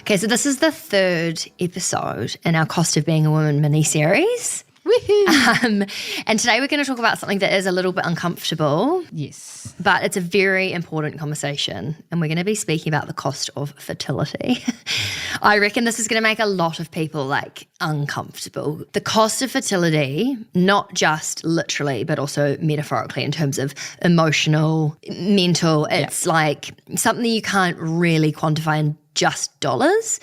Okay, so this is the third episode in our Cost of Being a Woman mini-series. And today we're going to talk about something that is a little bit uncomfortable. Yes. But it's a very important conversation, and we're going to be speaking about the cost of fertility. I reckon this is going to make a lot of people uncomfortable. The cost of fertility, not just literally, but also metaphorically in terms of emotional, mental, it's something you can't really quantify in just dollars.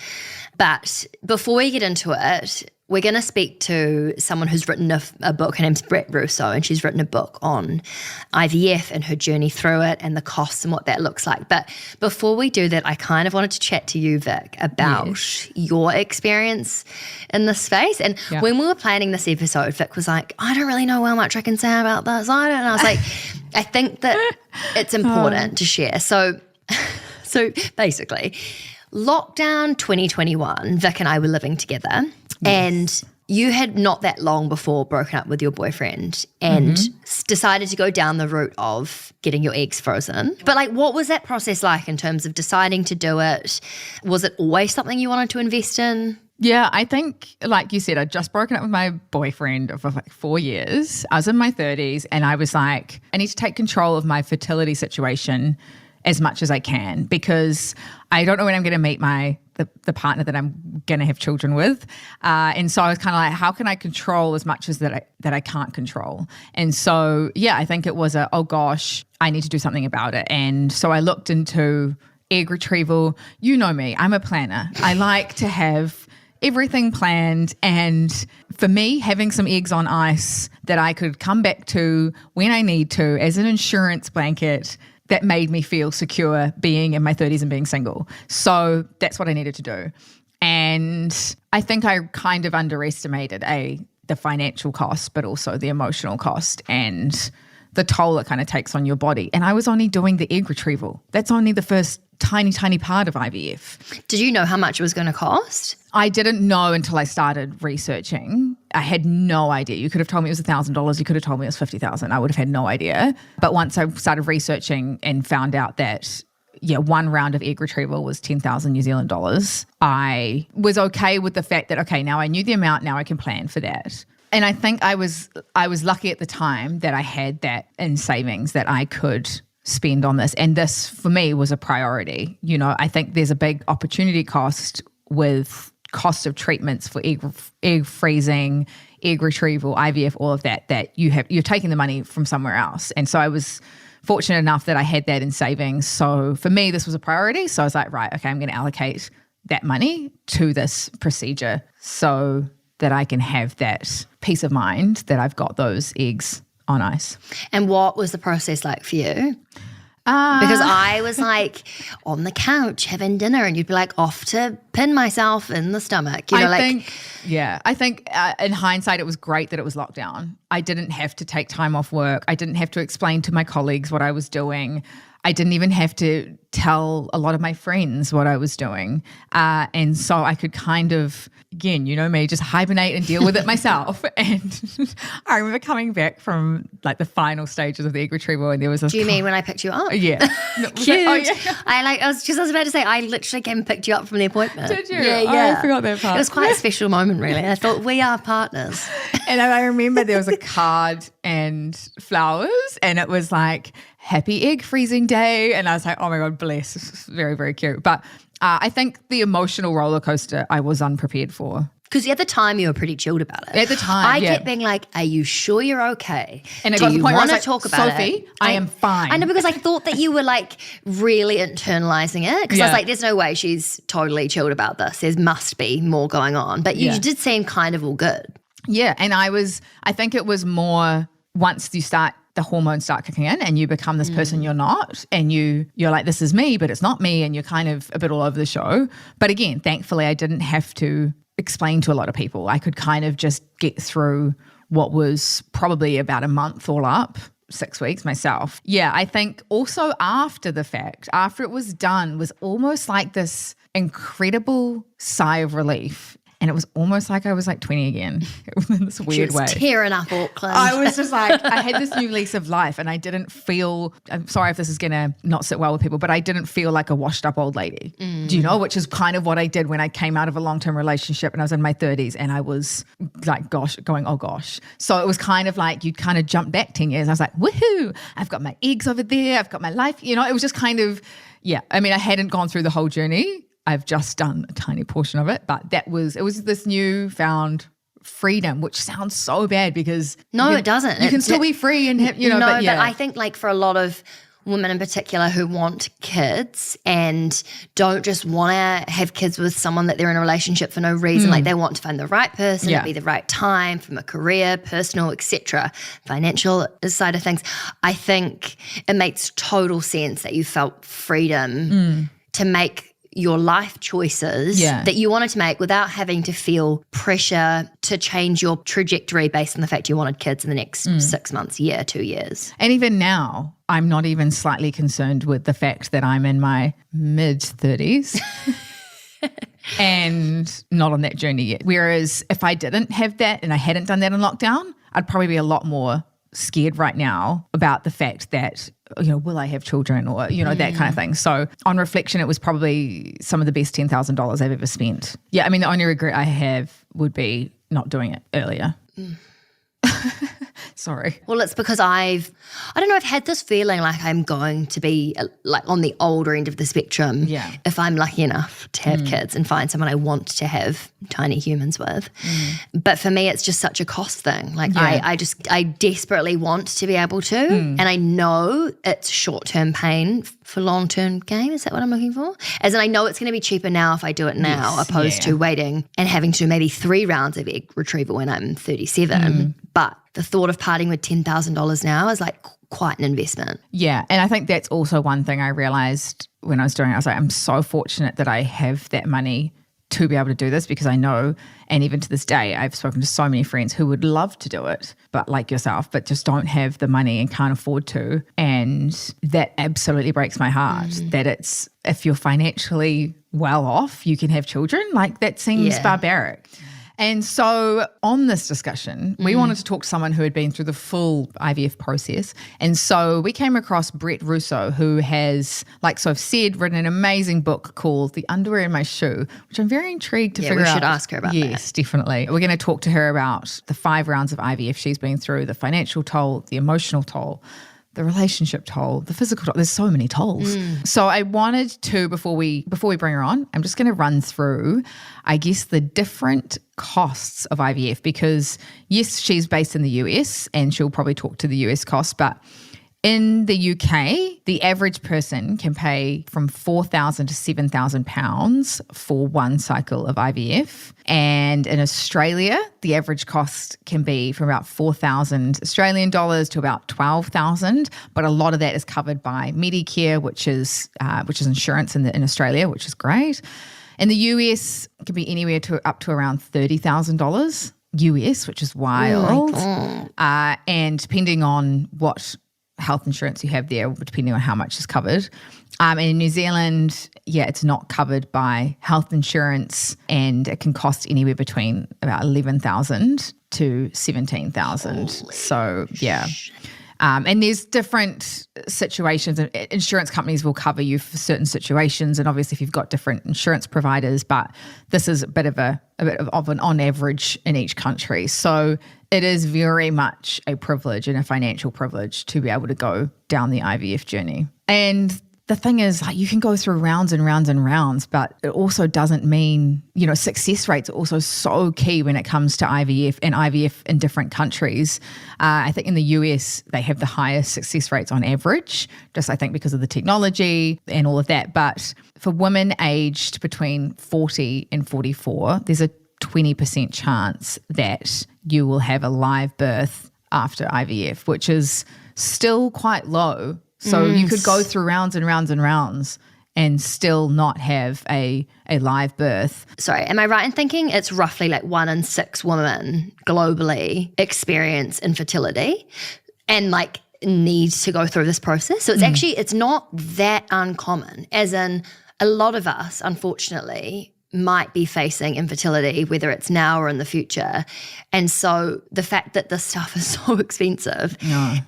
But before we get into it, we're going to speak to someone who's written a book. Her name's Brett Russo, and she's written a book on IVF and her journey through it and the costs and what that looks like. But before we do that, I kind of wanted to chat to you, Vic, about your experience in this space. And when we were planning this episode, Vic was like, I don't really know how much I can say about this. I don't know. I was like, I think that it's important to share. So basically, lockdown 2021, Vic and I were living together. And you had not that long before broken up with your boyfriend and decided to go down the route of getting your eggs frozen. But what was that process like in terms of deciding to do it? Was it always something you wanted to invest in? Yeah, I think, like you said, I'd just broken up with my boyfriend for 4 years. I was in my 30s and I was like, I need to take control of my fertility situation as much as I can, because I don't know when I'm going to meet the partner that I'm going to have children with. And so I was kind of like, how can I control as much as that I can't control? And so, I think it was oh gosh, I need to do something about it. And so I looked into egg retrieval. You know me, I'm a planner. I like to have everything planned. And for me, having some eggs on ice that I could come back to when I need to as an insurance blanket, that made me feel secure being in my 30s and being single. So that's what I needed to do. And I think I kind of underestimated the financial cost, but also the emotional cost and the toll it kind of takes on your body. And I was only doing the egg retrieval. That's only the first tiny part of IVF. Did you know how much it was going to cost? I didn't know until I started researching. I had no idea. You could have told me it was $1,000. You could have told me it was $50,000. I would have had no idea. But once I started researching and found out that, one round of egg retrieval was 10,000 New Zealand dollars, I was okay with the fact that, okay, now I knew the amount, now I can plan for that. And I think I was lucky at the time that I had that in savings that I could spend on this. And this, for me, was a priority. I think there's a big opportunity cost with cost of treatments for egg freezing, egg retrieval, IVF, all of that you're taking the money from somewhere else. And so I was fortunate enough that I had that in savings. So for me, this was a priority. So I was like, right, okay, I'm going to allocate that money to this procedure so that I can have that peace of mind that I've got those eggs on ice. And what was the process like for you? Because I was on the couch having dinner and you'd be off to pin myself in the stomach. I think in hindsight, it was great that it was lockdown. I didn't have to take time off work. I didn't have to explain to my colleagues what I was doing. I didn't even have to tell a lot of my friends what I was doing. And so I could kind of, again, you know me, just hibernate and deal with it myself. And I remember coming back from the final stages of the egg retrieval and there was this. Do you mean when I picked you up? Yeah. Cute. Oh, yeah. I was about to say, I literally came and picked you up from the appointment. Did you? Yeah. Oh, I forgot that part. It was quite a special moment, really. I thought, we are partners. And I remember there was a card and flowers and it was happy egg freezing day. And I was like, oh my God, bless. Very, very cute. But I think the emotional roller coaster I was unprepared for. Because at the time you were pretty chilled about it. At the time, I kept being are you sure you're okay? And it Do got to you the point where I want was to talk about Sophie, it? I am fine. I know, because I thought that you were really internalizing it. Because I was there's no way she's totally chilled about this. There must be more going on. But you did seem kind of all good. Yeah, and I think it was more once the hormones start kicking in and you become this person you're not, and you're like, this is me, but it's not me, and you're kind of a bit all over the show. But again, thankfully, I didn't have to explain to a lot of people. I could kind of just get through what was probably about a month all up, 6 weeks myself. Yeah, I think also after the fact, after it was done, was almost like this incredible sigh of relief. And it was almost like I was like 20 again in this weird way. Tearing up Auckland. I was just like, I had this new lease of life and I didn't feel, I'm sorry if this is going to not sit well with people, but I didn't feel like a washed up old lady. Do you know? Which is kind of what I did when I came out of a long-term relationship and I was in my 30s and I was like, going, oh gosh. So it was kind of like, you'd kind of jump back 10 years. I was like, woohoo, I've got my eggs over there. I've got my life. You know, it was just kind of, yeah. I mean, I hadn't gone through the whole journey. I've just done a tiny portion of it, but it was this newfound freedom, which sounds so bad because it doesn't. You can still be free and have, you know. But I think like for a lot of women in particular who want kids and don't just want to have kids with someone that they're in a relationship for no reason, like they want to find the right person, it'd be the right time from a career, personal, etc., financial side of things. I think it makes total sense that you felt freedom to make your life choices that you wanted to make without having to feel pressure to change your trajectory based on the fact you wanted kids in the next 6 months, year, 2 years. And even now, I'm not even slightly concerned with the fact that I'm in my mid-30s and not on that journey yet. Whereas if I didn't have that and I hadn't done that in lockdown, I'd probably be a lot more scared right now about the fact that, you know, will I have children or, you know, that kind of thing. So on reflection, it was probably some of the best $10,000 I've ever spent. Yeah, I mean, the only regret I have would be not doing it earlier. Sorry. Well, it's because I've had this feeling like I'm going to be like on the older end of the spectrum if I'm lucky enough to have kids and find someone I want to have tiny humans with. But for me, it's just such a cost thing. Like I desperately want to be able to, and I know it's short-term pain for long-term gain. Is that what I'm looking for? As in, I know it's going to be cheaper now if I do it now opposed to waiting and having to do maybe 3 rounds of egg retrieval when I'm 37. But the thought of parting with $10,000 now is like quite an investment. Yeah. And I think that's also one thing I realized when I was doing it. I was like, I'm so fortunate that I have that money to be able to do this because I know, and even to this day, I've spoken to so many friends who would love to do it, but like yourself, but just don't have the money and can't afford to. And that absolutely breaks my heart that it's, if you're financially well off, you can have children. Like that seems barbaric. And so on this discussion, we wanted to talk to someone who had been through the full IVF process. And so we came across Brett Russo, who has, like so I've said, written an amazing book called The Underwear in My Shoe, which I'm very intrigued to figure out. We should ask her about that. Yes, definitely. We're going to talk to her about the 5 rounds of IVF she's been through, the financial toll, the emotional toll, the relationship toll, the physical toll. There's so many tolls. So I wanted to, before we bring her on, I'm just going to run through, I guess, the different costs of IVF because, yes, she's based in the US and she'll probably talk to the US costs, but in the UK, the average person can pay from £4,000 to £7,000 for one cycle of IVF. And in Australia, the average cost can be from about 4,000 Australian dollars to about 12,000. But a lot of that is covered by Medicare, which is insurance in Australia, which is great. In the US, it can be anywhere to up to around $30,000 US, which is wild. And depending on what health insurance you have there, depending on how much is covered. And in New Zealand, it's not covered by health insurance and it can cost anywhere between about 11,000 to 17,000. So, and there's different situations. Insurance companies will cover you for certain situations, and obviously if you've got different insurance providers, but this is a bit of an on average in each country. So it is very much a privilege and a financial privilege to be able to go down the IVF journey. And the thing is, like, you can go through rounds and rounds and rounds, but it also doesn't mean, success rates are also so key when it comes to IVF and IVF in different countries. I think in the US, they have the highest success rates on average, just I think because of the technology and all of that. But for women aged between 40 and 44, there's a 20% chance that you will have a live birth after IVF, which is still quite low. So you could go through rounds and rounds and rounds and still not have a live birth. Sorry, am I right in thinking it's roughly like 1 in 6 women globally experience infertility and like need to go through this process? So it's not that uncommon, as in a lot of us, unfortunately, might be facing infertility, whether it's now or in the future. And so the fact that this stuff is so expensive,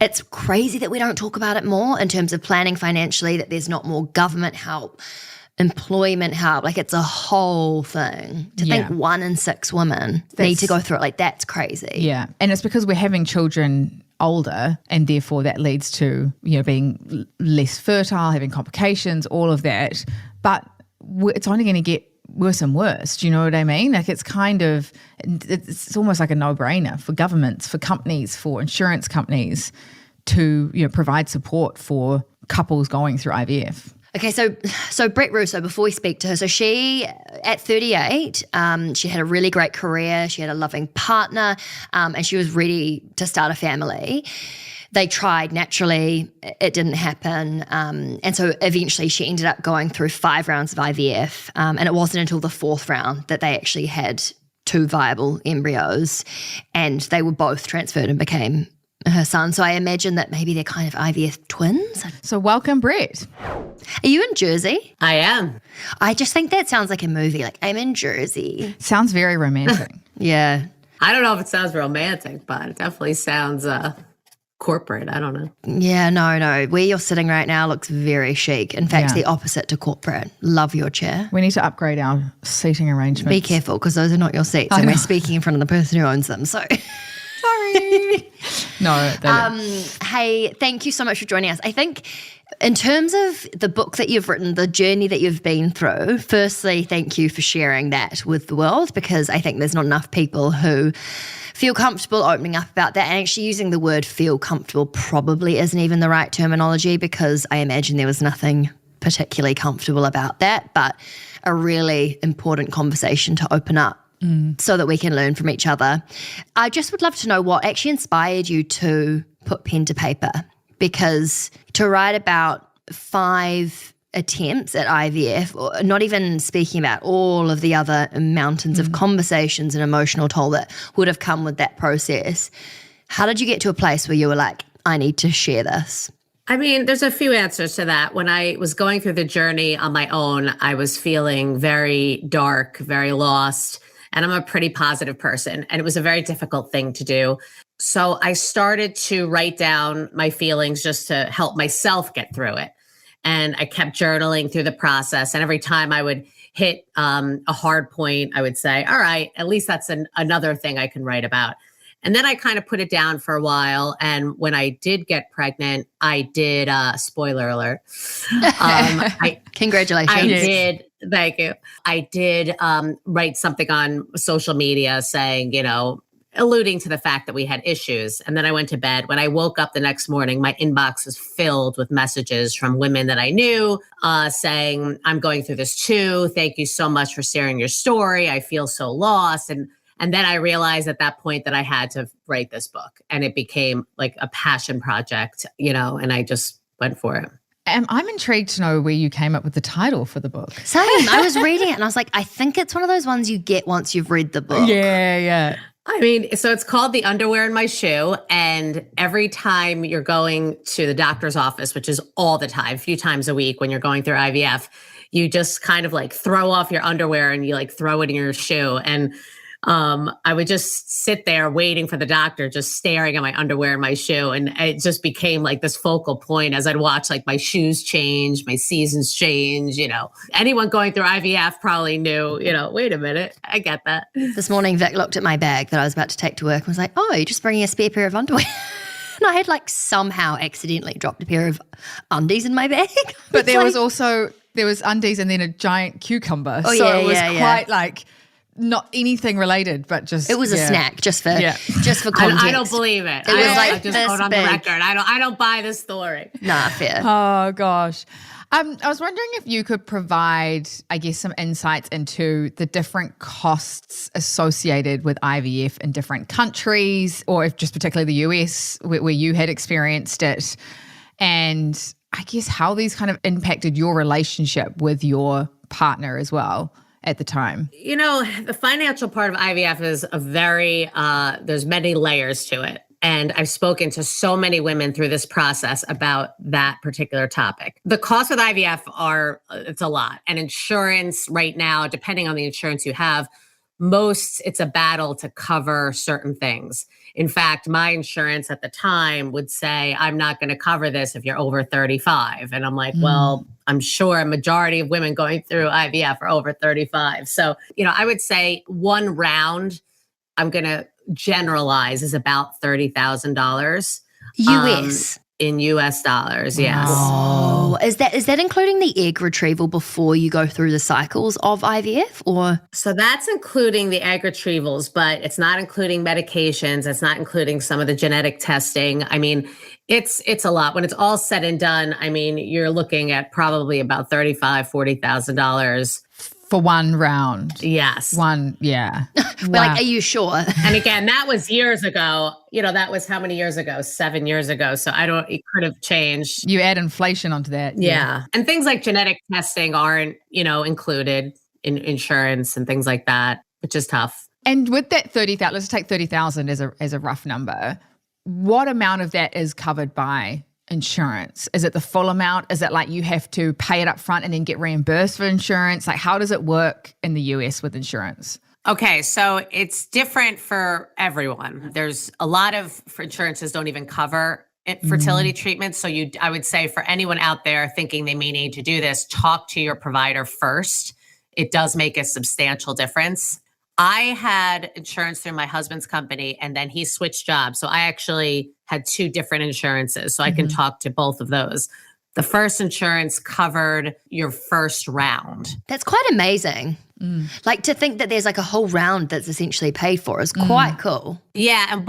it's crazy that we don't talk about it more in terms of planning financially, that there's not more government help, employment help. Like, it's a whole thing. To think 1 in 6 women need to go through it, like, that's crazy. Yeah. And it's because we're having children older, and therefore that leads to, being less fertile, having complications, all of that. But it's only going to get worse and worse. Do you know what I mean? Like, it's almost like a no-brainer for governments, for companies, for insurance companies to, provide support for couples going through IVF. Okay, so Brett Russo, before we speak to her, so she, at 38, she had a really great career, she had a loving partner, and she was ready to start a family. They tried naturally, it didn't happen, and so eventually she ended up going through 5 rounds of IVF, and it wasn't until the 4th round that they actually had 2 viable embryos, and they were both transferred and became her son. So I imagine that maybe they're kind of IVF twins. So welcome, Brett. Are you in Jersey? I am. I just think that sounds like a movie. Like, I'm in Jersey. Sounds very romantic. Yeah. I don't know if it sounds romantic, but it definitely sounds corporate. I don't know. Yeah, no. Where you're sitting right now looks very chic. In fact, the opposite to corporate. Love your chair. We need to upgrade our seating arrangements. Be careful, because those are not your seats, and we're speaking in front of the person who owns them. So... Sorry. No. Hey, thank you so much for joining us. I think in terms of the book that you've written, the journey that you've been through, firstly, thank you for sharing that with the world, because I think there's not enough people who feel comfortable opening up about that. And actually using the word feel comfortable probably isn't even the right terminology, because I imagine there was nothing particularly comfortable about that, but a really important conversation to open up. So that we can learn from each other. I just would love to know what actually inspired you to put pen to paper, because to write about 5 attempts at IVF, or not even speaking about all of the other mountains of conversations and emotional toll that would have come with that process. How did you get to a place where you were like, I need to share this? I mean, there's a few answers to that. When I was going through the journey on my own, I was feeling very dark, very lost. And I'm a pretty positive person, and it was a very difficult thing to do. So I started to write down my feelings just to help myself get through it. And I kept journaling through the process. And every time I would hit a hard point, I would say, all right, at least that's another thing I can write about. And then I kind of put it down for a while. And when I did get pregnant, I did, spoiler alert. Congratulations. I did. Thank you. I did write something on social media saying, alluding to the fact that we had issues. And then I went to bed. When I woke up the next morning, my inbox was filled with messages from women that I knew saying, I'm going through this too. Thank you so much for sharing your story. I feel so lost. And then I realized at that point that I had to write this book, and it became like a passion project, and I just went for it. I'm intrigued to know where you came up with the title for the book. Same. I was reading it and I was like, I think it's one of those ones you get once you've read the book. Yeah. I mean, so it's called The Underwear in My Shoe. And every time you're going to the doctor's office, which is all the time, a few times a week when you're going through IVF, you just kind of like throw off your underwear and you like throw it in your shoe. And I would just sit there waiting for the doctor, just staring at my underwear and my shoe. And it just became like this focal point as I'd watch like my shoes change, my seasons change, anyone going through IVF probably knew, wait a minute, I get that. This morning, Vic looked at my bag that I was about to take to work and was like, oh, you're just bringing a spare pair of underwear. And I had like somehow accidentally dropped a pair of undies in my bag. But there was undies and then a giant cucumber. Oh, so it was quite like... not anything related, but just... It was a snack, just for context. I don't believe it. It was like I just going on the record. I don't buy this story. Nah, fair. Oh, gosh. I was wondering if you could provide, I guess, some insights into the different costs associated with IVF in different countries, or if just particularly the US, where you had experienced it, and I guess how these kind of impacted your relationship with your partner as well at the time. The financial part of IVF is there's many layers to it. And I've spoken to so many women through this process about that particular topic. The costs with IVF it's a lot. And insurance right now, depending on the insurance you have, it's a battle to cover certain things. In fact, my insurance at the time would say, I'm not going to cover this if you're over 35. And I'm like, well, I'm sure a majority of women going through IVF are over 35. So, I would say one round, I'm going to generalize, is about $30,000. US. In US dollars, yes. Oh, is that including the egg retrieval before you go through the cycles of IVF, or? So that's including the egg retrievals, but it's not including medications. It's not including some of the genetic testing. I mean, it's a lot. When it's all said and done, I mean, you're looking at probably about $35,000-$40,000. For one round. Yes. Yeah. Wow. Are you sure? And again, that was years ago. That was how many years ago? 7 years ago. So it could have changed. You add inflation onto that. Yeah. And things like genetic testing aren't, included in insurance and things like that, which is tough. And with that 30,000, let's take 30,000 as a rough number. What amount of that is covered by insurance? Is it the full amount? Is it like you have to pay it up front and then get reimbursed for insurance? Like, how does it work in the US with insurance? Okay, so it's different for everyone. There's a lot of insurances don't even cover fertility treatments. So I would say for anyone out there thinking they may need to do this, talk to your provider first. It does make a substantial difference. I had insurance through my husband's company, and then he switched jobs. So I actually had 2 different insurances. So I can talk to both of those. The first insurance covered your first round. That's quite amazing. Like, to think that there's like a whole round that's essentially paid for is quite cool. Yeah.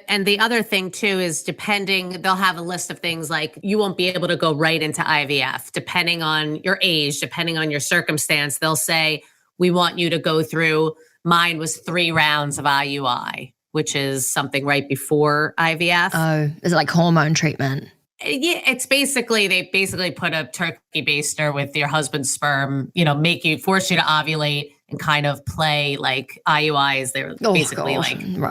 And the other thing too is they'll have a list of things like you won't be able to go right into IVF, depending on your age, depending on your circumstance. They'll say, we want you to go through, mine was 3 rounds of IUI, which is something right before IVF. Oh, is it like hormone treatment? Yeah, they basically put a turkey baster with your husband's sperm, force you to ovulate and kind of play like IUIs. They're basically putting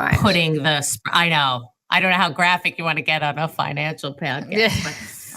I know. I don't know how graphic you want to get on a financial podcast. Yeah.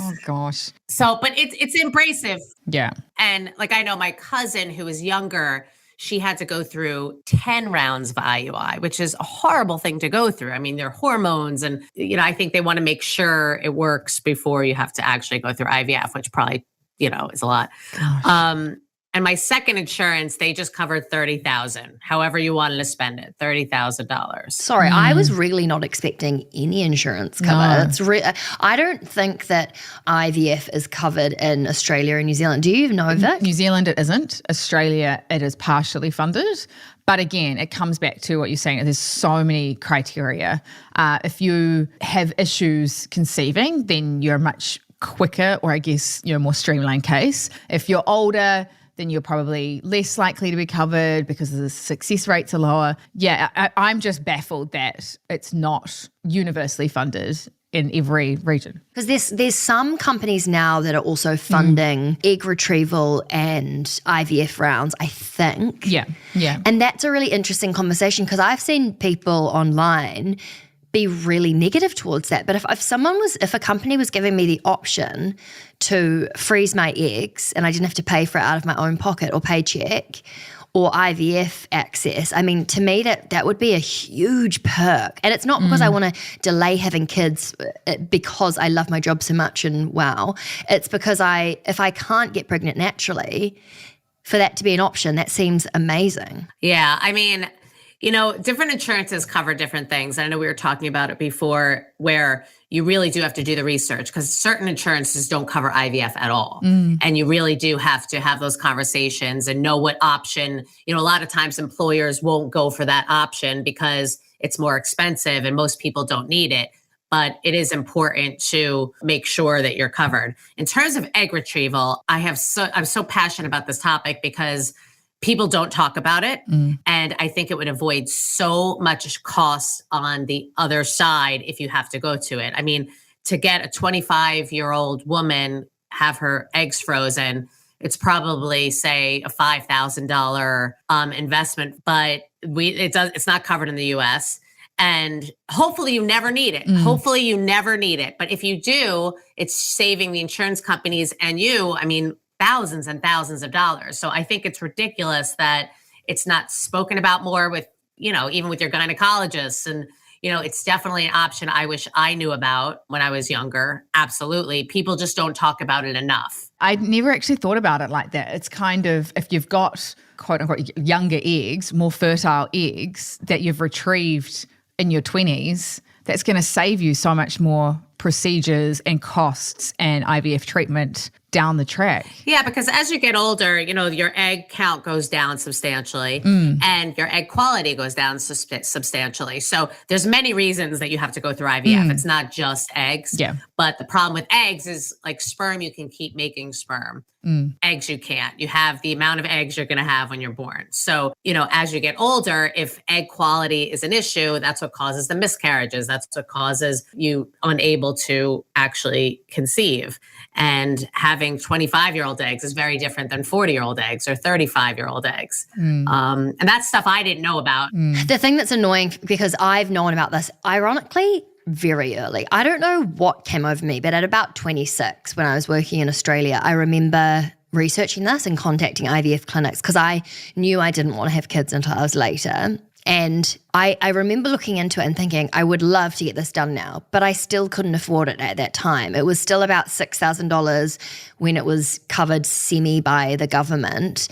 Oh gosh. So, but it's abrasive. Yeah. And like, I know my cousin who was younger, she had to go through 10 rounds of IUI, which is a horrible thing to go through. I mean, they're hormones and, I think they want to make sure it works before you have to actually go through IVF, which probably, is a lot. Gosh. And my second insurance, they just covered $30,000, however you wanted to spend it, $30,000. Sorry, I was really not expecting any insurance cover. No. I don't think that IVF is covered in Australia and New Zealand. Do you even know, Vic? New Zealand, it isn't. Australia, it is partially funded. But again, it comes back to what you're saying. There's so many criteria. If you have issues conceiving, then you're much quicker, or I guess you're a more streamlined case. If you're older, then you're probably less likely to be covered because the success rates are lower. Yeah, I'm just baffled that it's not universally funded in every region. Because there's some companies now that are also funding egg retrieval and IVF rounds, I think. Yeah. And that's a really interesting conversation because I've seen people online be really negative towards that. But if a company was giving me the option to freeze my eggs and I didn't have to pay for it out of my own pocket or paycheck, or IVF access, I mean, to me that would be a huge perk. And it's not because I want to delay having kids because I love my job so much and wow. It's because if I can't get pregnant naturally, for that to be an option, that seems amazing. Yeah, I mean, different insurances cover different things. I know we were talking about it before where you really do have to do the research because certain insurances don't cover IVF at all. And you really do have to have those conversations and know what option, a lot of times employers won't go for that option because it's more expensive and most people don't need it. But it is important to make sure that you're covered. In terms of egg retrieval, I'm so passionate about this topic because people don't talk about it. And I think it would avoid so much cost on the other side if you have to go to it. I mean, to get a 25-year-old woman, have her eggs frozen, it's probably, say, a $5,000 investment, but it's not covered in the US. And hopefully you never need it. Hopefully you never need it. But if you do, it's saving the insurance companies and you, thousands and thousands of dollars. So I think it's ridiculous that it's not spoken about more with, even with your gynecologists. And, it's definitely an option I wish I knew about when I was younger. Absolutely. People just don't talk about it enough. I never actually thought about it like that. It's kind of, if you've got quote unquote younger eggs, more fertile eggs that you've retrieved in your 20s, that's going to save you so much more procedures and costs and IVF treatment down the track. Yeah, because as you get older, your egg count goes down substantially and your egg quality goes down substantially. So there's many reasons that you have to go through IVF. It's not just eggs. Yeah. But the problem with eggs is like sperm, you can keep making sperm. Eggs, you can't. You have the amount of eggs you're going to have when you're born. So, as you get older, if egg quality is an issue, that's what causes the miscarriages. That's what causes you unable to actually conceive. And having 25-year-old eggs is very different than 40-year-old eggs or 35-year-old eggs. And that's stuff I didn't know about. The thing that's annoying, because I've known about this, ironically, very early. I don't know what came over me, but at about 26, when I was working in Australia, I remember researching this and contacting IVF clinics because I knew I didn't want to have kids until I was later. And I remember looking into it and thinking, I would love to get this done now, but I still couldn't afford it at that time. It was still about $6,000 when it was covered semi by the government.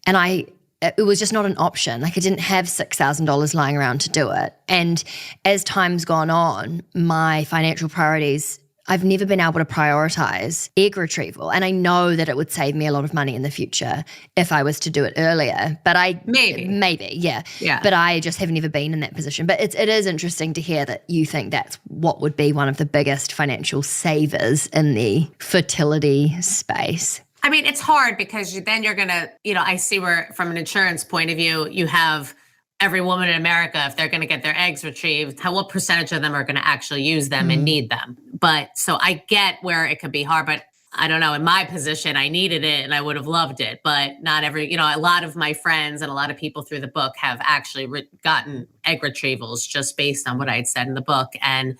And it was just not an option. Like I didn't have $6,000 lying around to do it. And as time's gone on, my financial priorities, I've never been able to prioritize egg retrieval. And I know that it would save me a lot of money in the future if I was to do it earlier. But maybe, yeah. But I just have never been in that position. But it is interesting to hear that you think that's what would be one of the biggest financial savers in the fertility space. It's hard because then you're going to, I see where from an insurance point of view, you have every woman in America, if they're going to get their eggs retrieved, what percentage of them are going to actually use them and need them? But so I get where it could be hard, but I don't know, in my position, I needed it and I would have loved it, but not every, a lot of my friends and a lot of people through the book have actually gotten egg retrievals just based on what I had said in the book. And,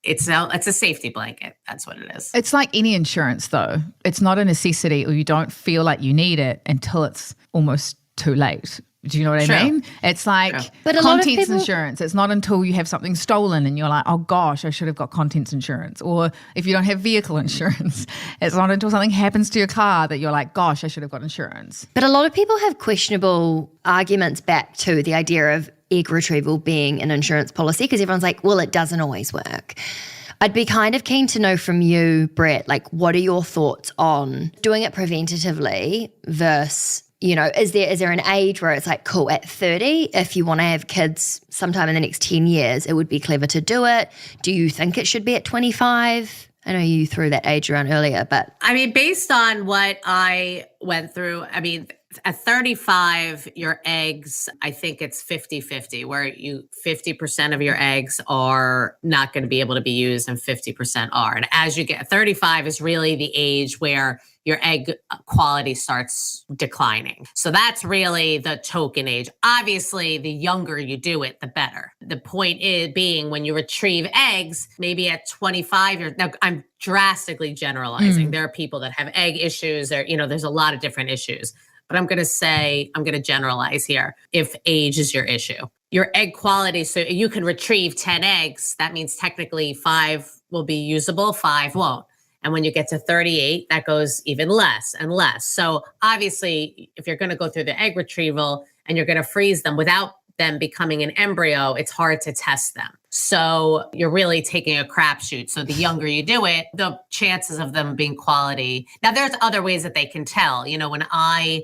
it's a safety blanket. That's what it is. It's like any insurance, though. It's not a necessity, or you don't feel like you need it until it's almost too late. Do you know what I mean? It's like contents insurance. It's not until you have something stolen and you're like, oh gosh, I should have got contents insurance. Or if you don't have vehicle insurance, it's not until something happens to your car that you're like, gosh, I should have got insurance. But a lot of people have questionable arguments back to the idea of egg retrieval being an insurance policy because everyone's like, well, it doesn't always work. I'd be kind of keen to know from you, Brett, like what are your thoughts on doing it preventatively versus, is there an age where it's like, cool, at 30, if you want to have kids sometime in the next 10 years, it would be clever to do it. Do you think it should be at 25? I know you threw that age around earlier, but. Based on what I went through, at 35, your eggs, I think it's 50-50, where 50% of your eggs are not going to be able to be used and 50% are. And as you get 35 is really the age where your egg quality starts declining. So that's really the token age. Obviously, the younger you do it, the better. The point is being when you retrieve eggs, maybe at 25, now I'm drastically generalizing. There are people that have egg issues. There's a lot of different issues. But I'm going to generalize here. If age is your issue, your egg quality, so you can retrieve 10 eggs. That means technically 5 will be usable, 5 won't. And when you get to 38, that goes even less and less. So obviously, if you're going to go through the egg retrieval and you're going to freeze them without them becoming an embryo, it's hard to test them. So you're really taking a crapshoot. So the younger you do it, the chances of them being quality. Now, there's other ways that they can tell. When I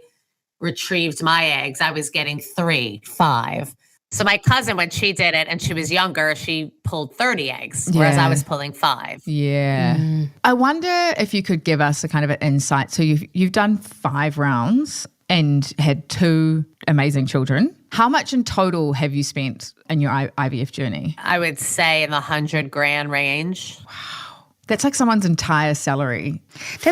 retrieved my eggs, I was getting 3, 5. So my cousin, when she did it and she was younger, she pulled 30 eggs, whereas I was pulling 5. Yeah. I wonder if you could give us a kind of an insight. So you've done 5 rounds and had 2 amazing children. How much in total have you spent in your IVF journey? I would say in the $100,000 range. Wow. That's like someone's entire salary. That's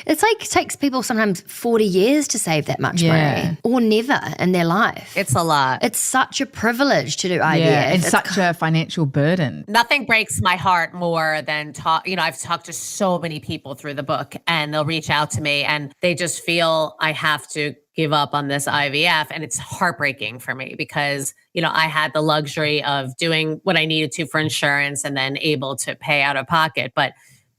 it's like it takes people sometimes 40 years to save that much money, or never in their life. It's a lot. It's such a privilege to do IVF. Yeah, and such a financial burden. Nothing breaks my heart more than I've talked to so many people through the book, and they'll reach out to me and they just feel I have to give up on this IVF. And it's heartbreaking for me because, I had the luxury of doing what I needed to for insurance and then able to pay out of pocket. But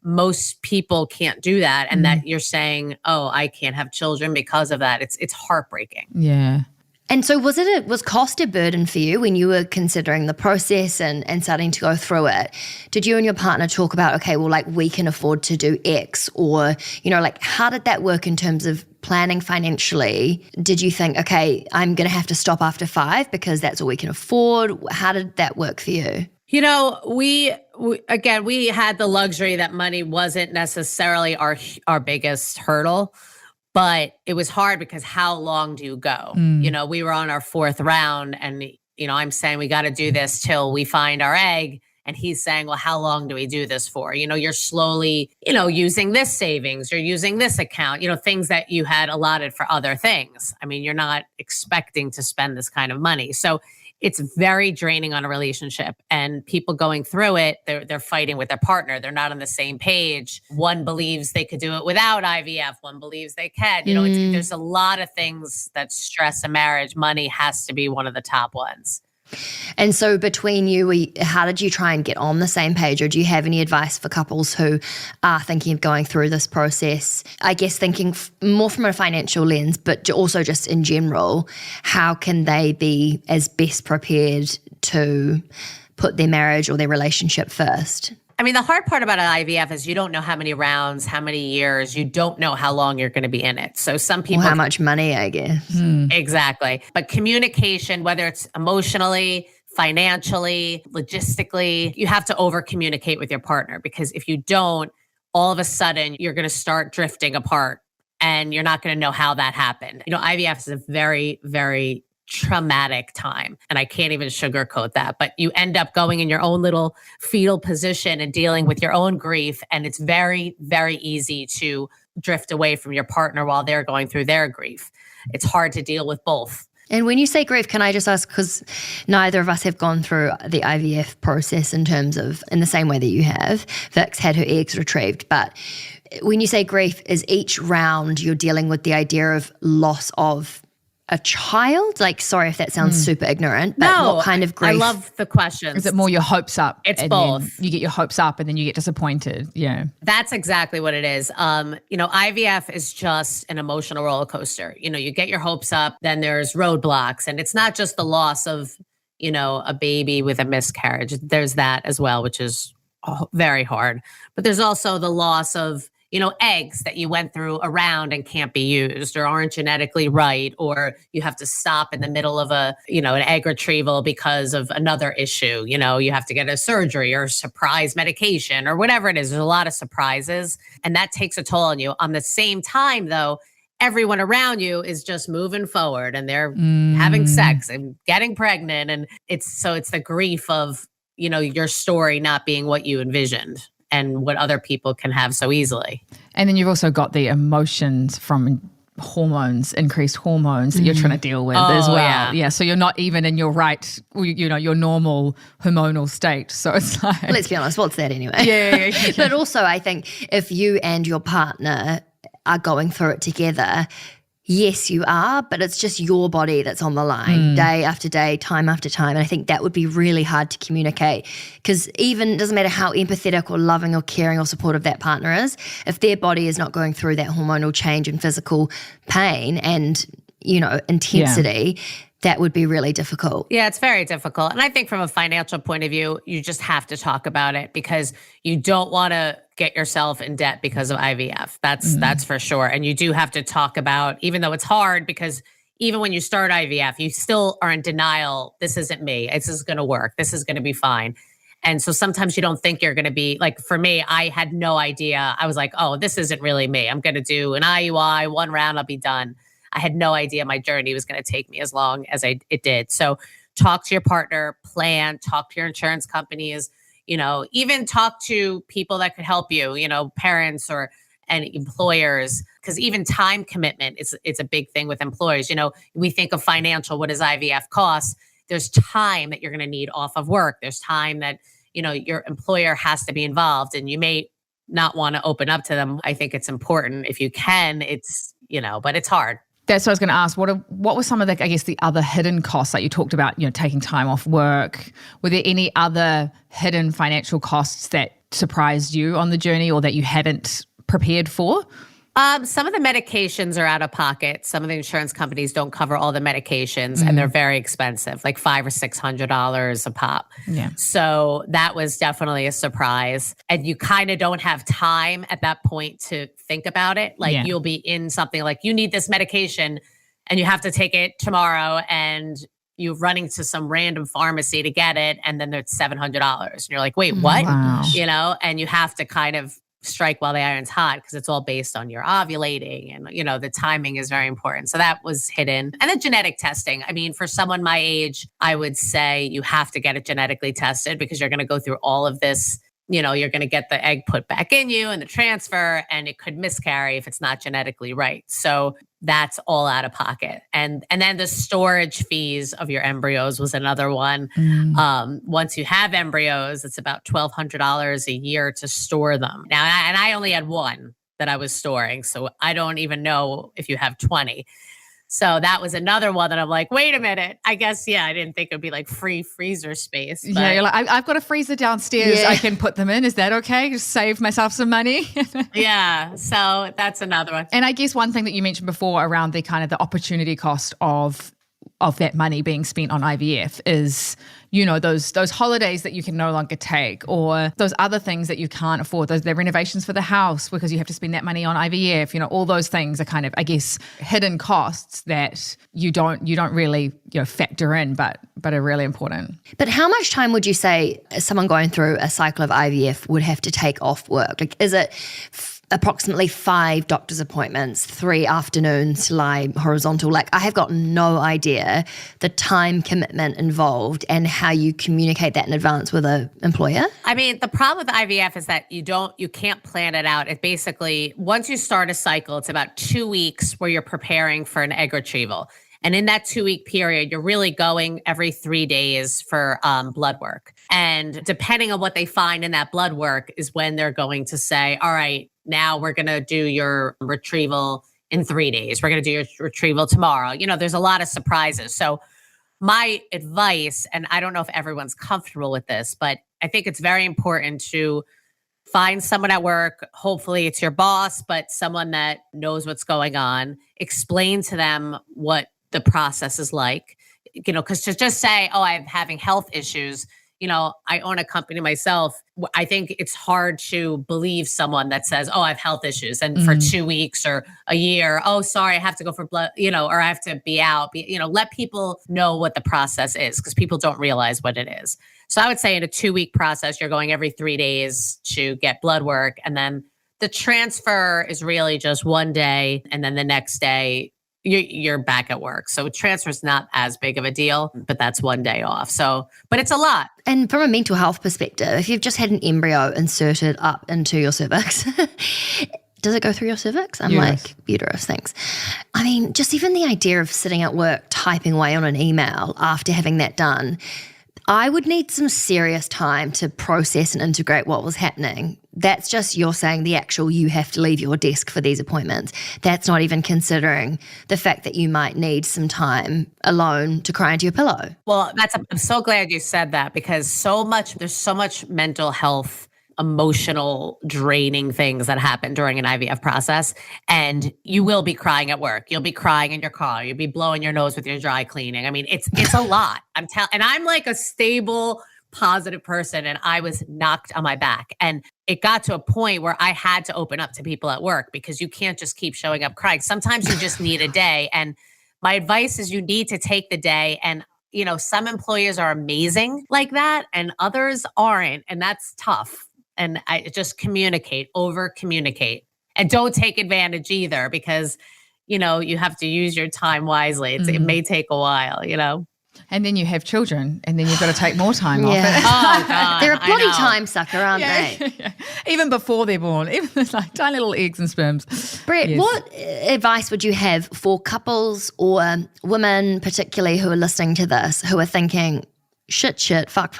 most people can't do that. And that you're saying, oh, I can't have children because of that. It's heartbreaking. Yeah. And so was cost a burden for you when you were considering the process and starting to go through it? Did you and your partner talk about, okay, well, like we can afford to do X, or, like how did that work in terms of planning financially? Did you think, okay, I'm going to have to stop after 5 because that's all we can afford? How did that work for you? We had the luxury that money wasn't necessarily our biggest hurdle. But it was hard because how long do you go? We were on our 4th round and, I'm saying we got to do this till we find our egg. And he's saying, well, how long do we do this for? You're slowly, using this savings, you're using this account, things that you had allotted for other things. I mean, you're not expecting to spend this kind of money. So it's very draining on a relationship, and people going through it, they're fighting with their partner. They're not on the same page. One believes they could do it without IVF. One believes they can. There's a lot of things that stress a marriage. Money has to be one of the top ones. And so between you, how did you try and get on the same page, or do you have any advice for couples who are thinking of going through this process? I guess thinking more from a financial lens, but also just in general, how can they be as best prepared to put their marriage or their relationship first? I mean, the hard part about an IVF is you don't know how many rounds, how many years, you don't know how long you're going to be in it. So some people— Or how much money, I guess. Exactly. But communication, whether it's emotionally, financially, logistically, you have to over communicate with your partner, because if you don't, all of a sudden you're going to start drifting apart and you're not going to know how that happened. IVF is a very, very traumatic time. And I can't even sugarcoat that, but you end up going in your own little fetal position and dealing with your own grief. And it's very, very easy to drift away from your partner while they're going through their grief. It's hard to deal with both. And when you say grief, can I just ask, because neither of us have gone through the IVF process in terms of, in the same way that you have. Vix had her eggs retrieved, but when you say grief, is each round you're dealing with the idea of loss of a child? Like, sorry if that sounds super ignorant, but No, what kind of grief? I love the questions. Is it more your hopes up? It's and both. You get your hopes up and then you get disappointed. Yeah. That's exactly what it is. IVF is just an emotional roller coaster. You get your hopes up, then there's roadblocks. And it's not just the loss of, a baby with a miscarriage. There's that as well, which is very hard. But there's also the loss of, eggs that you went through a round and can't be used or aren't genetically right, or you have to stop in the middle of an egg retrieval because of another issue. You have to get a surgery or surprise medication or whatever it is. There's a lot of surprises, and that takes a toll on you. On the same time, though, everyone around you is just moving forward and they're having sex and getting pregnant. And it's the grief of, your story not being what you envisioned and what other people can have so easily. And then you've also got the emotions from increased hormones that you're trying to deal with as well. Yeah. So you're not even in your your normal hormonal state. So it's like, let's be honest, what's that anyway? Yeah. But also I think if you and your partner are going through it together, yes, you are, but it's just your body that's on the line day after day, time after time. And I think that would be really hard to communicate, because even it doesn't matter how empathetic or loving or caring or supportive that partner is, if their body is not going through that hormonal change and physical pain and, intensity, that would be really difficult. Yeah, it's very difficult. And I think from a financial point of view, you just have to talk about it, because you don't want to get yourself in debt because of IVF. That's for sure. And you do have to talk about, even though it's hard, because even when you start IVF, you still are in denial. This isn't me. This is going to work. This is going to be fine. And so sometimes you don't think you're going to be, like for me, I had no idea. I was like, oh, this isn't really me. I'm going to do an IUI, 1 round, I'll be done. I had no idea my journey was going to take me as long as it did. So talk to your partner, plan, talk to your insurance companies, even talk to people that could help you, parents and employers, because even time commitment it's a big thing with employers. We think of financial, what does IVF cost? There's time that you're going to need off of work. There's time that, your employer has to be involved, and you may not want to open up to them. I think it's important if you can, but it's hard. That's what I was going to ask. What were some of the other hidden costs that you talked about, taking time off work? Were there any other hidden financial costs that surprised you on the journey or that you hadn't prepared for? Some of the medications are out of pocket. Some of the insurance companies don't cover all the medications, and they're very expensive, like $500 or $600 a pop. Yeah. So that was definitely a surprise. And you kind of don't have time at that point to think about it. Like you'll be in something like, you need this medication and you have to take it tomorrow, and you're running to some random pharmacy to get it, and then it's $700. And you're like, wait, what? Wow. And you have to kind of strike while the iron's hot, because it's all based on your ovulating, and the timing is very important. So that was hidden. And the genetic testing, I mean, for someone my age, I would say you have to get it genetically tested, because you're going to go through all of this. You're going to get the egg put back in you and the transfer, and it could miscarry if it's not genetically right. So that's all out of pocket. And then the storage fees of your embryos was another one. Once you have embryos, it's about $1,200 a year to store them. Now, and I only had one that I was storing, so I don't even know if you have 20. So that was another one that I'm like, wait a minute. I guess, I didn't think it'd be like free freezer space. But you're like, I've got a freezer downstairs. I can put them in. Is that okay? Just save myself some money. Yeah. So that's another one. And I guess one thing that you mentioned before around the kind of the opportunity cost of that money being spent on IVF is, those holidays that you can no longer take, or those other things that you can't afford, the renovations for the house because you have to spend that money on IVF. All those things are kind of, I guess, hidden costs that you don't really, factor in, but are really important. But how much time would you say someone going through a cycle of IVF would have to take off work? Like, is it approximately 5 doctor's appointments, 3 afternoons to lie horizontal? Like, I have got no idea the time commitment involved and how you communicate that in advance with an employer. I mean, the problem with IVF is that you can't plan it out. It basically, once you start a cycle, it's about 2 weeks where you're preparing for an egg retrieval. And in that 2-week period, you're really going every 3 days for blood work. And depending on what they find in that blood work is when they're going to say, all right, now we're going to do your retrieval in 3 days. We're going to do your retrieval tomorrow. There's a lot of surprises. So my advice, and I don't know if everyone's comfortable with this, but I think it's very important to find someone at work. Hopefully it's your boss, but someone that knows what's going on. Explain to them what the process is like, because to just say, oh, I'm having health issues, I own a company myself. I think it's hard to believe someone that says, oh, I have health issues. And for 2 weeks or a year, oh, sorry, I have to go for blood, or I have to be out, let people know what the process is, because people don't realize what it is. So I would say in a 2-week process, you're going every 3 days to get blood work. And then the transfer is really just 1 day. And then the next day, you're back at work. So transfer is not as big of a deal, but that's 1 day off. So, but it's a lot. And from a mental health perspective, if you've just had an embryo inserted up into your cervix, does it go through your cervix? I'm like, uterus, thanks. I mean, just even the idea of sitting at work, typing away on an email after having that done, I would need some serious time to process and integrate what was happening. That's just, you're saying the actual, you have to leave your desk for these appointments. That's not even considering the fact that you might need some time alone to cry into your pillow. Well, I'm so glad you said that, because there's so much mental health, emotional, draining things that happen during an IVF process. And you will be crying at work. You'll be crying in your car. You'll be blowing your nose with your dry cleaning. I mean, it's a lot. And I'm like a stable, positive person, and I was knocked on my back. And it got to a point where I had to open up to people at work, because you can't just keep showing up crying. Sometimes you just need a day. And my advice is you need to take the day. And some employers are amazing like that and others aren't. And that's tough. And I just over communicate, and don't take advantage either, because, you have to use your time wisely. It may take a while, And then you have children and then you've got to take more time off. Oh, God. They're a I bloody know. time sucker, aren't they? Yeah. Even before they're born, even it's like tiny little eggs and sperms. Brett, Yes. what advice would you have for couples or women particularly who are listening to this, who are thinking, shit, fuck.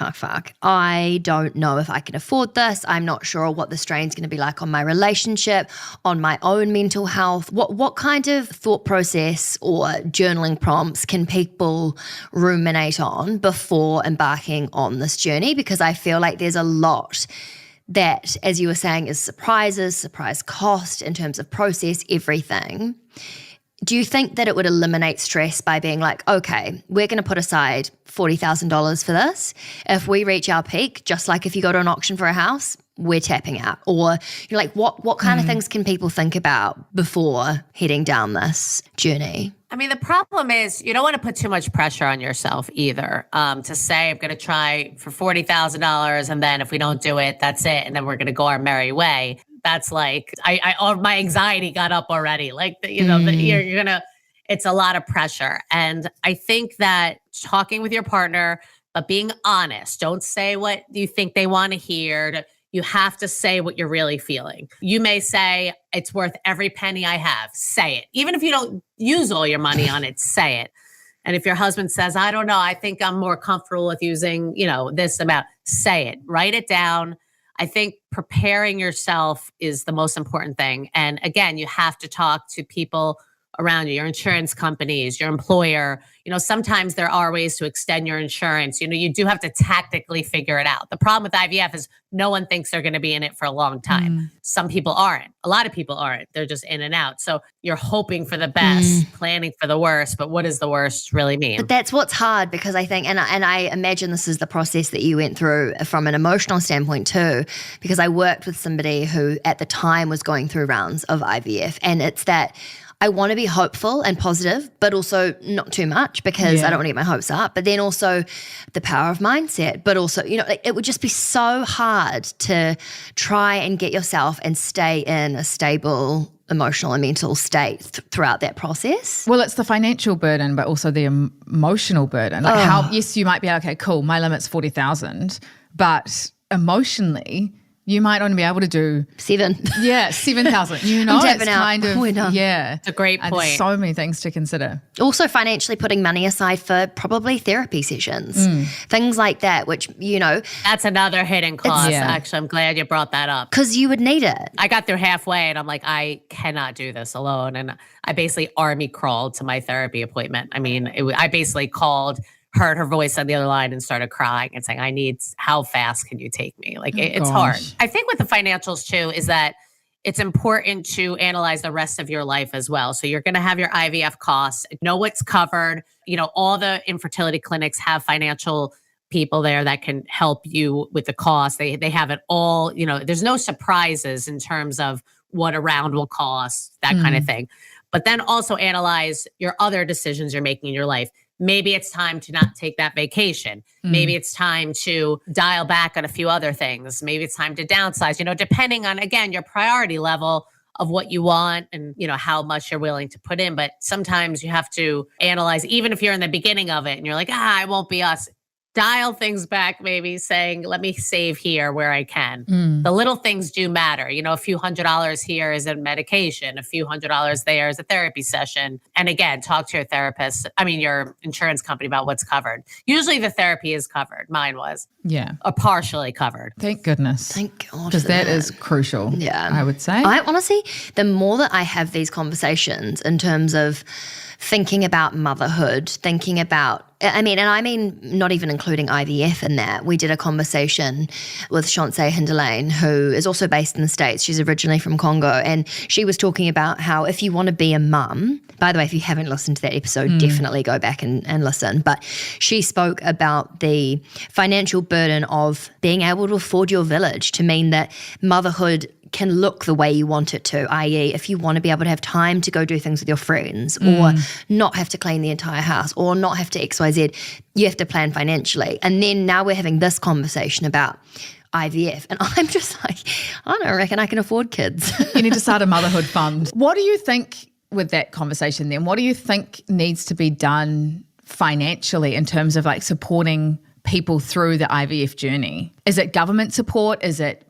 I don't know if I can afford this. I'm not sure what the strain's going to be like on my relationship, on my own mental health. What kind of thought process or journaling prompts can people ruminate on before embarking on this journey? Because I feel like there's a lot that, as you were saying, is surprise cost in terms of process, everything. Do you think that it would eliminate stress by being like, okay, we're going to put aside $40,000 for this. If we reach our peak, just like if you go to an auction for a house, we're tapping out? Or you're like, what kind of things can people think about before heading down this journey? I mean, the problem is you don't want to put too much pressure on yourself either. To say I'm going to try for $40,000 and then if we don't do it, that's it. And then we're going to go our merry way. That's like, my anxiety got up already. Like, you're going to, it's a lot of pressure. And I think that talking with your partner, but being honest, don't say what you think they want to hear. You have to say what you're really feeling. You may say, it's worth every penny I have. Say it. Even if you don't use all your money on it, say it. And if your husband says, I don't know, I think I'm more comfortable with using, this amount, say it. Write it down. I think preparing yourself is the most important thing. And again, you have to talk to people around you, your insurance companies, your employer. Sometimes there are ways to extend your insurance. You do have to tactically figure it out. The problem with IVF is no one thinks they're going to be in it for a long time. Some people aren't. A lot of people aren't. They're just in and out. So you're hoping for the best, planning for the worst. But what does the worst really mean? But that's what's hard, because I think, and I imagine this is the process that you went through from an emotional standpoint too, because I worked with somebody who at the time was going through rounds of IVF, and it's that I want to be hopeful and positive, but also not too much, because I don't want to get my hopes up. But then also the power of mindset, but also, it would just be so hard to try and get yourself and stay in a stable emotional and mental state throughout that process. Well, it's the financial burden, but also the emotional burden. Like how, yes, you might be, okay, cool, my limit's 40,000, but emotionally, you might only be able to do 7,000. Yeah, 7,000. I'm tapping it's out. kind of, We're done. yeah. It's a great And point. there's so many things to consider. Also financially putting money aside for probably therapy sessions, things like that, which, That's another hidden cost. Yeah. Actually, I'm glad you brought that up. because you would need it. I got through halfway and I'm like, I cannot do this alone. And I basically army crawled to my therapy appointment. I mean, I basically heard her voice on the other line and started crying and saying, how fast can you take me? Like, it's hard. I think with the financials too, is that it's important to analyze the rest of your life as well. So you're going to have your IVF costs, know what's covered. All the infertility clinics have financial people there that can help you with the cost. They have it all, there's no surprises in terms of what a round will cost, that kind of thing. But then also analyze your other decisions you're making in your life. Maybe it's time to not take that vacation. Maybe it's time to dial back on a few other things. Maybe it's time to downsize, depending on, again, your priority level of what you want and, how much you're willing to put in. But sometimes you have to analyze, even if you're in the beginning of it and you're like, it won't be us. Dial things back, maybe saying, let me save here where I can. The little things do matter. A few $100s here is a medication, a few $100s there is a therapy session. And again, talk to your insurance company about what's covered. Usually the therapy is covered. Mine was. Yeah. Or partially covered. Thank goodness. Thank God. Because that is crucial, I would say. I honestly, the more that I have these conversations in terms of thinking about motherhood, thinking about, I mean not even including IVF in that. We did a conversation with Chauncey Hinderlane, who is also based in the States. She's originally from Congo. And she was talking about how if you want to be a mum, by the way, if you haven't listened to that episode, definitely go back and listen. But she spoke about the financial burden of being able to afford your village, to mean that motherhood can look the way you want it to, i.e. if you want to be able to have time to go do things with your friends or not have to clean the entire house or not have to XYZ, you have to plan financially. And then now we're having this conversation about IVF. And I'm just like, I don't reckon I can afford kids. You need to start a motherhood fund. What do you think with that conversation then? What do you think needs to be done financially in terms of like supporting people through the IVF journey? Is it government support? Is it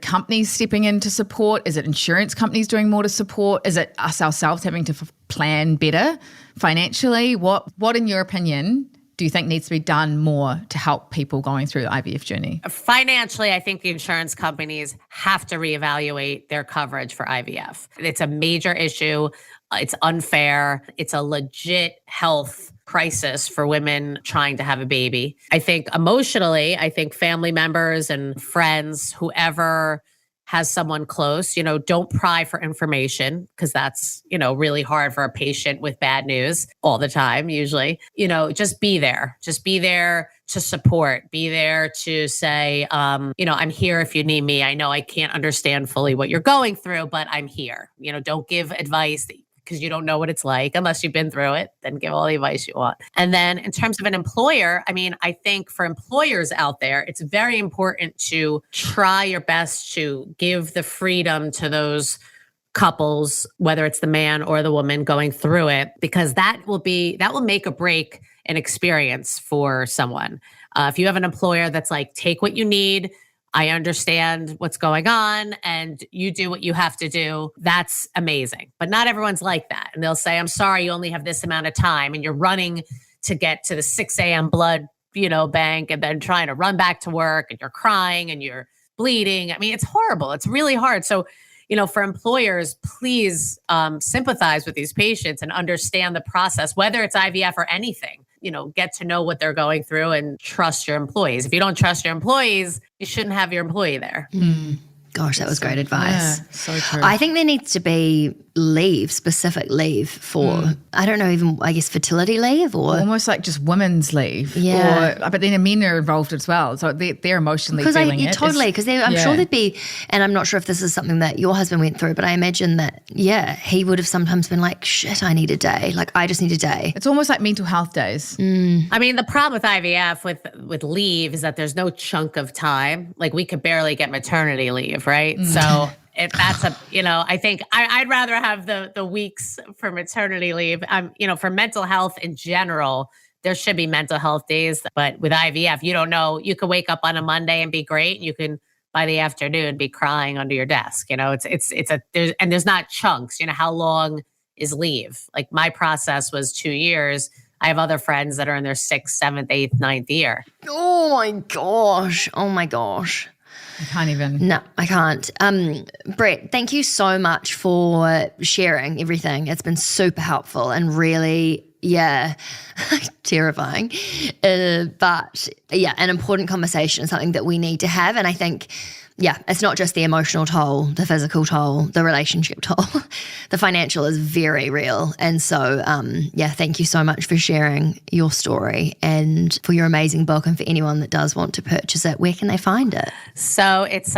companies stepping in to support? Is it insurance companies doing more to support? Is it us ourselves having to plan better financially? What in your opinion do you think needs to be done more to help people going through the IVF journey? Financially, I think the insurance companies have to reevaluate their coverage for IVF. It's a major issue. It's unfair. It's a legit health crisis for women trying to have a baby. I think emotionally, I think family members and friends, whoever has someone close, don't pry for information because that's, really hard for a patient with bad news all the time, usually. Just be there. Just be there to support. Be there to say, I'm here if you need me. I know I can't understand fully what you're going through, but I'm here. Don't give advice because you don't know what it's like unless you've been through it, then give all the advice you want. And then in terms of an employer, I think for employers out there, it's very important to try your best to give the freedom to those couples, whether it's the man or the woman going through it, because that will make or break an experience for someone. If you have an employer that's like, take what you need, I understand what's going on and you do what you have to do, that's amazing. But not everyone's like that. And they'll say, I'm sorry, you only have this amount of time and you're running to get to the 6 a.m. blood, bank and then trying to run back to work and you're crying and you're bleeding. It's horrible. It's really hard. So, for employers, please sympathize with these patients and understand the process, whether it's IVF or anything. Get to know what they're going through and trust your employees. If you don't trust your employees, you shouldn't have your employee there. Gosh, that was great advice. Yeah, so true. I think there needs to be specific leave for, I don't know, even I guess fertility leave or almost like just women's leave. Yeah. But then men are involved as well. So they're emotionally feeling it. Totally. Because I'm sure there'd be, and I'm not sure if this is something that your husband went through, but I imagine that, he would have sometimes been like, shit, I need a day. Like, I just need a day. It's almost like mental health days. The problem with IVF with leave is that there's no chunk of time. Like we could barely get maternity leave, right? So I think I'd rather have the weeks for maternity leave. For mental health in general, there should be mental health days. But with IVF, you don't know. You could wake up on a Monday and be great. And you can by the afternoon be crying under your desk. There's not chunks. How long is leave? Like my process was 2 years. I have other friends that are in their 6th, 7th, 8th, 9th year. Oh my gosh. I can't even. No, I can't. Brett, thank you so much for sharing everything. It's been super helpful and really, terrifying. But an important conversation, something that we need to have. And I think, it's not just the emotional toll, the physical toll, the relationship toll. The financial is very real. And so, thank you so much for sharing your story and for your amazing book. And for anyone that does want to purchase it, where can they find it? So it's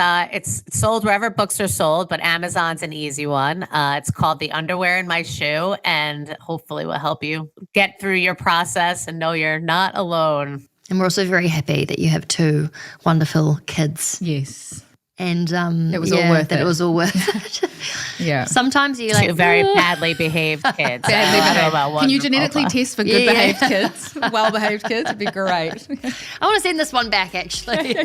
sold wherever books are sold, but Amazon's an easy one. It's called The Underwear in My Shoe, and hopefully will help you get through your process and know you're not alone. And we're also very happy that you have 2 wonderful kids. Yes. And it was all worth it. It was all worth it. Yeah. Sometimes you 2 very badly behaved kids. Can you genetically test for good behaved kids? Well behaved kids would be great. I want to send this one back actually.